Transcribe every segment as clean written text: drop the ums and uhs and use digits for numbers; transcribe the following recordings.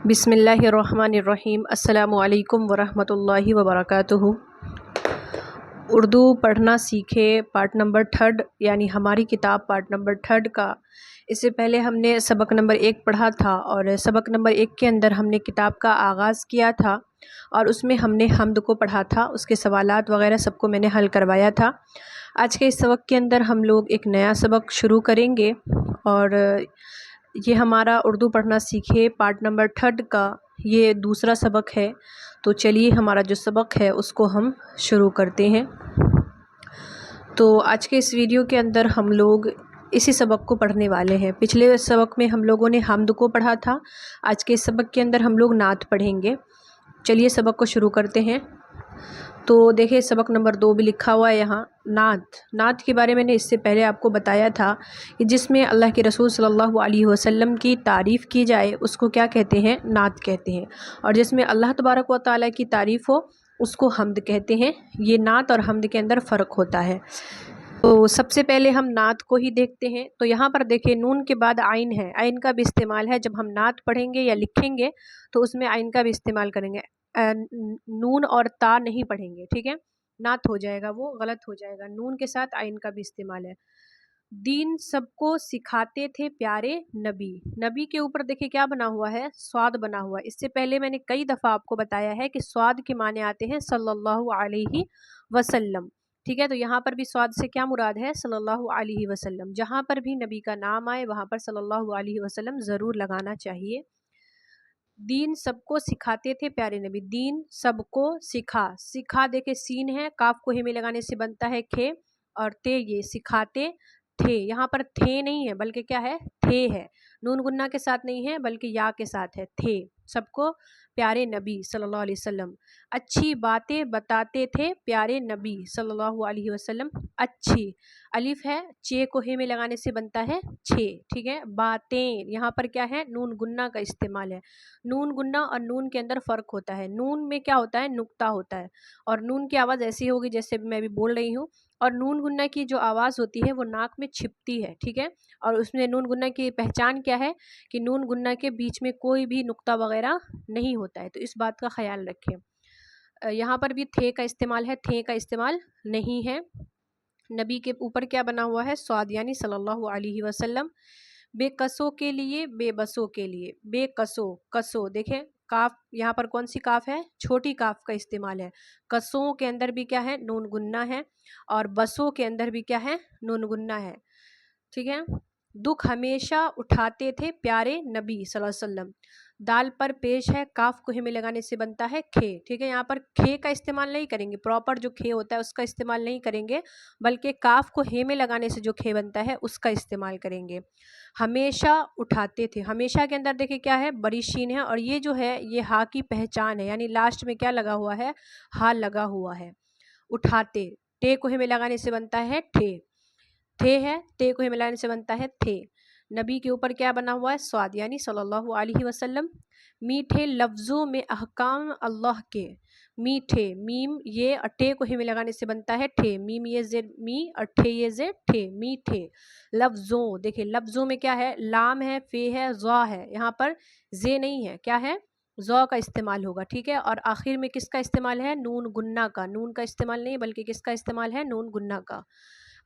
بسم اللہ الرحمن الرحیم۔ السلام علیکم ورحمۃ اللہ وبرکاتہ۔ اردو پڑھنا سیکھے پارٹ نمبر 3 یعنی ہماری کتاب پارٹ نمبر 3 کا اس سے پہلے ہم نے سبق نمبر 1 پڑھا تھا، اور سبق نمبر 1 کے اندر ہم نے کتاب کا آغاز کیا تھا اور اس میں ہم نے حمد کو پڑھا تھا، اس کے سوالات وغیرہ سب کو میں نے حل کروایا تھا۔ آج کے اس سبق کے اندر ہم لوگ ایک نیا سبق شروع کریں گے، اور یہ ہمارا اردو پڑھنا سیکھے پارٹ نمبر 3 کا یہ دوسرا سبق ہے۔ تو چلیے ہمارا جو سبق ہے اس کو ہم شروع کرتے ہیں۔ تو آج کے اس ویڈیو کے اندر ہم لوگ اسی سبق کو پڑھنے والے ہیں۔ پچھلے سبق میں ہم لوگوں نے حمد کو پڑھا تھا، آج کے اس سبق کے اندر ہم لوگ نعت پڑھیں گے۔ چلیے سبق کو شروع کرتے ہیں۔ تو دیکھیں سبق نمبر 2 بھی لکھا ہوا ہے یہاں، نعت کے بارے میں نے اس سے پہلے آپ کو بتایا تھا کہ جس میں اللہ کے رسول صلی اللہ علیہ وسلم کی تعریف کی جائے اس کو کیا کہتے ہیں؟ نعت کہتے ہیں، اور جس میں اللہ تبارک و تعالیٰ کی تعریف ہو اس کو حمد کہتے ہیں۔ یہ نعت اور حمد کے اندر فرق ہوتا ہے۔ تو سب سے پہلے ہم نعت کو ہی دیکھتے ہیں۔ تو یہاں پر دیکھیں نون کے بعد عین ہے، عین کا بھی استعمال ہے۔ جب ہم نعت پڑھیں گے یا لکھیں گے تو اس میں عین کا بھی استعمال کریں گے، نون اور تا نہیں پڑھیں گے، ٹھیک ہے؟ نعت ہو جائے گا، وہ غلط ہو جائے گا۔ نون کے ساتھ عین کا بھی استعمال ہے۔ دین سب کو سکھاتے تھے پیارے نبی، نبی کے اوپر دیکھیں کیا بنا ہوا ہے؟ صاد بنا ہوا ہے۔ اس سے پہلے میں نے کئی دفعہ آپ کو بتایا ہے کہ صاد کے معنی آتے ہیں صلی اللہ علیہ وسلم، ٹھیک ہے؟ تو یہاں پر بھی صاد سے کیا مراد ہے؟ صلی اللہ علیہ وسلم۔ جہاں پر بھی نبی کا نام آئے وہاں پر صلی اللہ علیہ وسلم ضرور لگانا چاہیے۔ دین سب کو سکھاتے تھے پیارے نبی، دین سب کو سکھا دیکھے سین ہے، کاف کو ہی میں لگانے سے بنتا ہے کھے، اور تے یہ سکھاتے تھے، یہاں پر تھے نہیں ہے بلکہ کیا ہے؟ تھے ہے، نون گنہ کے ساتھ نہیں ہے بلکہ یا کے ساتھ ہے، تھے سب کو پیارے نبی صلی اللہ علیہ وسلم، اچھی باتیں بتاتے تھے پیارے نبی صلی اللہ علیہ وسلم۔ اچھی الف ہے، چے کو ہے میں لگانے سے بنتا ہے چھے، ٹھیک ہے؟ باتیں یہاں پر کیا ہے؟ نون گنہ کا استعمال ہے۔ نون گنہ اور نون کے اندر فرق ہوتا ہے، نون میں کیا ہوتا ہے؟ نقطہ ہوتا ہے، اور نون کی آواز ایسی ہوگی جیسے میں بھی بول رہی ہوں، اور نون گنہ کی جو آواز ہوتی ہے وہ ناک میں چھپتی ہے، ٹھیک ہے؟ اور اس میں نون گنہ کی پہچان کیا ہے کہ نون گنہ کے بیچ میں کوئی بھی نقطہ وغیرہ نہیں ہوتا ہے، تو اس بات کا خیال رکھیں۔ یہاں پر بھی تھے کا استعمال ہے، تھے کا استعمال نہیں ہے۔ نبی کے اوپر کیا بنا ہوا ہے؟ صاد یعنی صلی اللہ علیہ وسلم۔ بے قصوں کے لیے، بے بسوں کے لیے، بے قصوں، قصوں دیکھیں کاف یہاں پر کون سی کاف ہے؟ چھوٹی کاف کا استعمال ہے۔ قصوں کے اندر بھی کیا ہے؟ نون گنہ ہے، اور بسوں کے اندر بھی کیا ہے؟ نون گنہ ہے، ٹھیک ہے؟ دکھ ہمیشہ اٹھاتے تھے پیارے نبی صلی اللہ علیہ وسلم، دال پر پیش ہے، کاف کو ہی میں لگانے سے بنتا ہے کھے، ٹھیک ہے؟ یہاں پر کھے کا استعمال نہیں کریں گے، پراپر جو کھے ہوتا ہے اس کا استعمال نہیں کریں گے، بلکہ کاف کو ہے میں لگانے سے جو کھے بنتا ہے اس کا استعمال کریں گے۔ ہمیشہ اٹھاتے تھے، ہمیشہ کے اندر دیکھیں کیا ہے؟ بڑی شین ہے، اور یہ جو ہے یہ ہا کی پہچان ہے، یعنی لاسٹ میں کیا لگا ہوا ہے؟ ہا لگا ہوا ہے۔ اٹھاتے، ٹے کو ہے میں لگانے سے بنتا ہے ٹھے، تھے ہے، تے کو ہی ملانے سے بنتا ہے تھے۔ نبی کے اوپر کیا بنا ہوا ہے؟ صاد یعنی صلی اللہ علیہ وسلم۔ میٹھے لفظوں میں احکام اللہ کے، میٹھے میم یہ ٹے کو ہی میں لگانے سے بنتا ہے ٹھے، میم یہ زیر می اور ٹھے یہ زیر ٹھے، میٹھے لفظوں، دیکھیں لفظوں میں کیا ہے؟ لام ہے، فے ہے، ضا ہے، یہاں پر زے نہیں ہے، کیا ہے؟ ضا کا استعمال ہوگا، ٹھیک ہے؟ اور آخر میں کس کا استعمال ہے؟ نون گنہ کا، نون کا استعمال نہیں بلکہ کس کا استعمال ہے؟ نون گنہ کا۔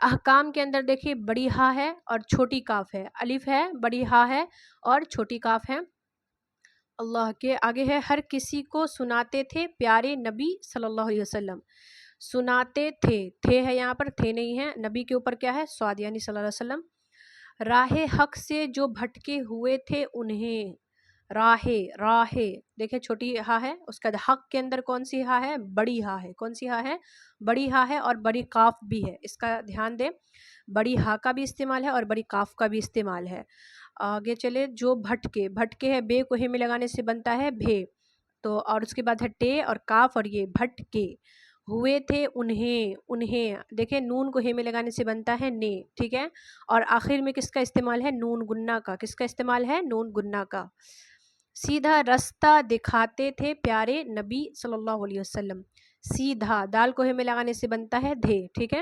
احکام کے اندر دیکھیے بڑی ہا ہے اور چھوٹی کاف ہے، الف ہے، بڑی ہا ہے اور چھوٹی کاف ہے۔ اللہ کے آگے ہے ہر کسی کو سناتے تھے پیارے نبی صلی اللہ علیہ وسلم، سناتے تھے، تھے ہے یہاں پر، تھے نہیں ہے۔ نبی کے اوپر کیا ہے؟ صاد یعنی صلی اللہ علیہ وسلم۔ راہ حق سے جو بھٹکے ہوئے تھے انہیں، راہ دیکھیں چھوٹی ہا ہے، اس کا حق کے اندر کون سی ہا ہے؟ بڑی ہا ہے، کون سی ہا ہے؟ بڑی ہا ہے، اور بڑی کاف بھی ہے، اس کا دھیان دیں، بڑی ہا کا بھی استعمال ہے اور بڑی کاف کا بھی استعمال ہے۔ آگے چلے، جو بھٹکے ہے، بے کو ہی میں لگانے سے بنتا ہے بھے، تو اور اس کے بعد ہے ٹے اور کاف، اور یہ بھٹکے ہوئے تھے انہیں دیکھیں نون کو ہے میں لگانے سے بنتا ہے نے، ٹھیک ہے؟ اور آخر میں کس کا استعمال ہے؟ نون گنہ کا، کس کا استعمال ہے؟ نون گنہ کا۔ سیدھا رستہ دکھاتے تھے پیارے نبی صلی اللہ علیہ وسلم، سیدھا دال کو ہے میں لگانے سے بنتا ہے دھے، ٹھیک ہے؟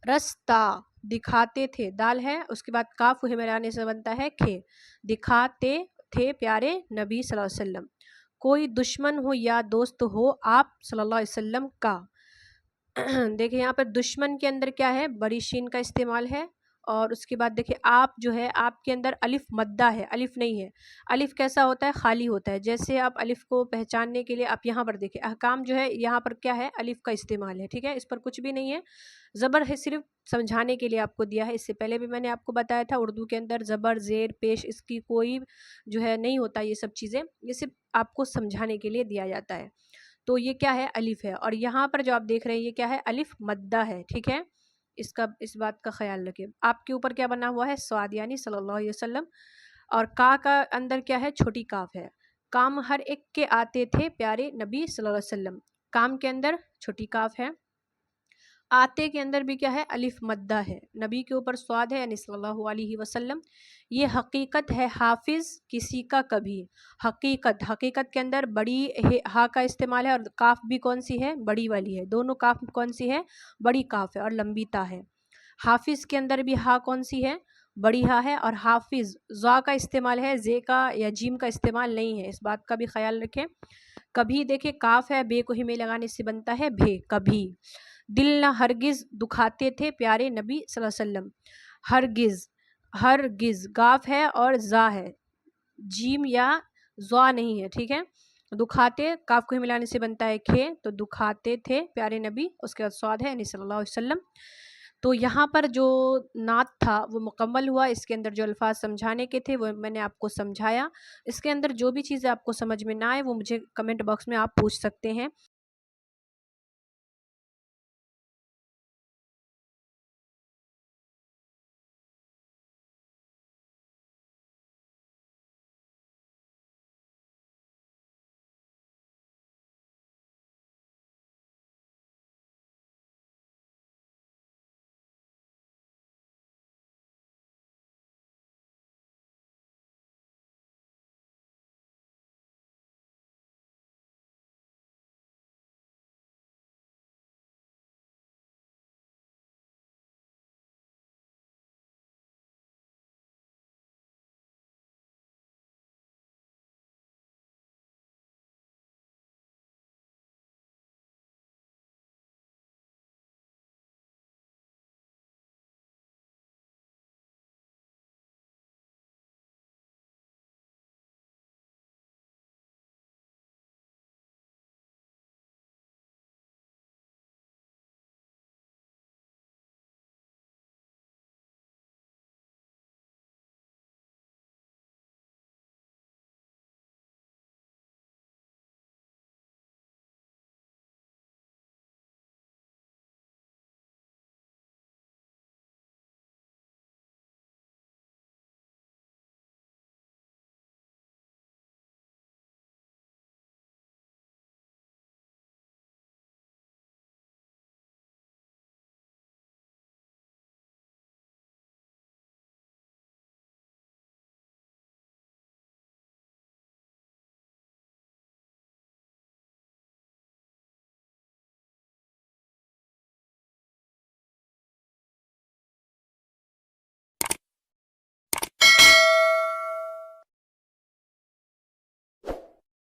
رستہ دکھاتے تھے، دال ہے، اس کے بعد کاف کو ہے میں لگانے سے بنتا ہے کھے، دکھاتے تھے پیارے نبی صلی اللہ علیہ وسلم، کوئی دشمن ہو یا دوست ہو آپ صلی اللہ علیہ وسلم کا۔ دیکھیں یہاں پر دشمن کے اندر کیا ہے، بڑی شین کا استعمال ہے، اور اس کے بعد دیکھیں آپ جو ہے، آپ کے اندر الف مدہ ہے، الف نہیں ہے۔ الف کیسا ہوتا ہے، خالی ہوتا ہے۔ جیسے آپ الف کو پہچاننے کے لیے آپ یہاں پر دیکھیں، احکام جو ہے یہاں پر کیا ہے، الف کا استعمال ہے، ٹھیک ہے، اس پر کچھ بھی نہیں ہے، زبر ہے، صرف سمجھانے کے لیے آپ کو دیا ہے۔ اس سے پہلے بھی میں نے آپ کو بتایا تھا، اردو کے اندر زبر، زیر، پیش، اس کی کوئی جو ہے نہیں ہوتا، یہ سب چیزیں، یہ صرف آپ کو سمجھانے کے لیے دیا جاتا ہے۔ تو یہ کیا ہے، الف ہے، اور یہاں پر جو آپ دیکھ رہے ہیں یہ کیا ہے، الف مدہ ہے، ٹھیک ہے، اس بات کا خیال رکھیں۔ آپ کے اوپر کیا بنا ہوا ہے، صاد، یعنی صلی اللہ علیہ وسلم، اور کا اندر کیا ہے، چھوٹی کاف ہے۔ کام ہر ایک کے آتے تھے پیارے نبی صلی اللہ علیہ وسلم، کام کے اندر چھوٹی کاف ہے، آتے کے اندر بھی کیا ہے، الف مدہ ہے، نبی کے اوپر صاد ہے، یعنی صلی اللہ علیہ وسلم۔ یہ حقیقت ہے حافظ کسی کا کبھی، حقیقت، حقیقت کے اندر بڑی ہا کا استعمال ہے، اور کاف بھی کون سی ہے، بڑی والی ہے، دونوں کاف کون سی ہے، بڑی کاف ہے، اور لمبی تا ہے۔ حافظ کے اندر بھی ہا کون سی ہے، بڑی ہا ہے، اور حافظ ضا کا استعمال ہے، زے کا یا جیم کا استعمال نہیں ہے، اس بات کا بھی خیال رکھیں۔ کبھی دیکھیں کاف ہے، بے کو ہی میں لگانے سے بنتا ہے بھے، کبھی۔ دل نہ ہرگز دکھاتے تھے پیارے نبی صلی اللہ علیہ وسلم، ہرگز، ہرگز گاف ہے اور زا ہے، جیم یا زوا نہیں ہے، ٹھیک ہے۔ دکھاتے کاف کو ہی ملانے سے بنتا ہے کھے، تو دکھاتے تھے پیارے نبی، اس کے بعد صاد ہے، یعنی صلی اللہ علیہ وسلم۔ تو یہاں پر جو نعت تھا وہ مکمل ہوا، اس کے اندر جو الفاظ سمجھانے کے تھے وہ میں نے آپ کو سمجھایا۔ اس کے اندر جو بھی چیزیں آپ کو سمجھ میں نہ آئے وہ مجھے کمنٹ باکس میں آپ پوچھ سکتے ہیں۔